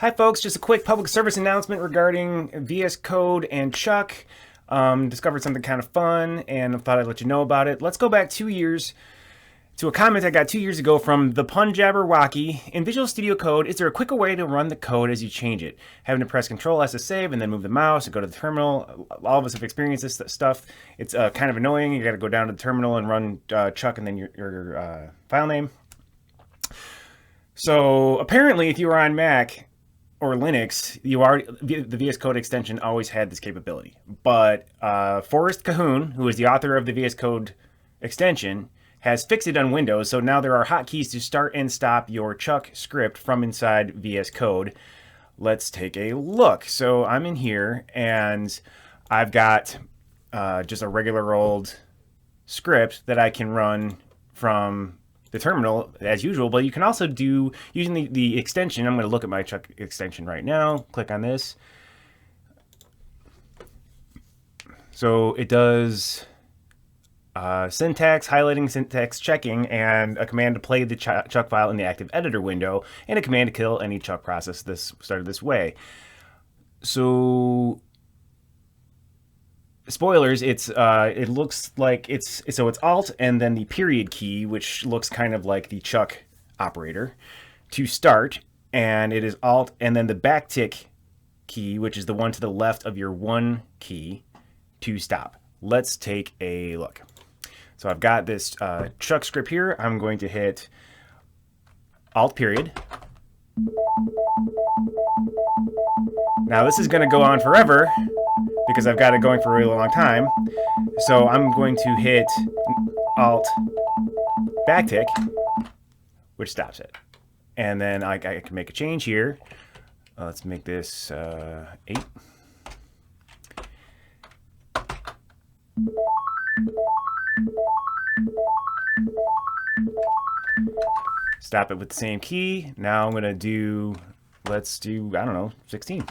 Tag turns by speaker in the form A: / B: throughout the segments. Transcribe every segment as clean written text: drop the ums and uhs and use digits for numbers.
A: Hi folks, just a quick public service announcement regarding VS Code and ChucK. Discovered something kind of fun and thought I'd let you know about it. Let's go back 2 years to a comment I got 2 years ago from the Punjabberwocky. In Visual Studio Code, is there a quicker way to run the code as you change it? Having to press Control S to save and then move the mouse and go to the terminal. All of us have experienced this stuff. It's kind of annoying. You got to go down to the terminal and run ChucK and then your file name. So apparently, if you were on Mac or Linux, the VS Code extension always had this capability. But Forrest Cahoon, who is the author of the VS Code extension, has fixed it on Windows. So now there are hotkeys to start and stop your ChucK script from inside VS Code. Let's take a look. So I'm in here and I've got just a regular old script that I can run from the terminal as usual, but you can also do using the extension. I'm going to look at my ChucK extension right now. Click on this. So it does syntax, highlighting, syntax checking, and a command to play the ChucK file in the active editor window, and a command to kill any ChucK process started this way. So spoilers, it looks like it's Alt and then the period key, which looks kind of like the ChucK operator, to start, and it is Alt and then the backtick key, which is the one to the left of your 1 key, to stop. Let's take a look. So I've got this ChucK script here. I'm going to hit Alt period. Now this is going to go on forever because I've got it going for a really long time. So I'm going to hit Alt backtick, which stops it. And then I can make a change here. Let's make this 8. Stop it with the same key. Now I'm going to do, let's do, I don't know, 16.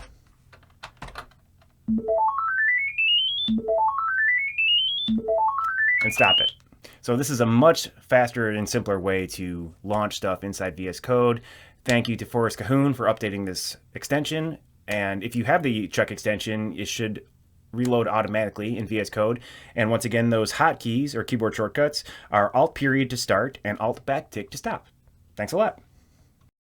A: And stop it. So this is a much faster and simpler way to launch stuff inside VS Code. Thank you to Forrest Cahoon for updating this extension. And if you have the ChucK extension, it should reload automatically in VS Code. And once again, those hotkeys or keyboard shortcuts are Alt period to start and Alt backtick to stop. Thanks a lot.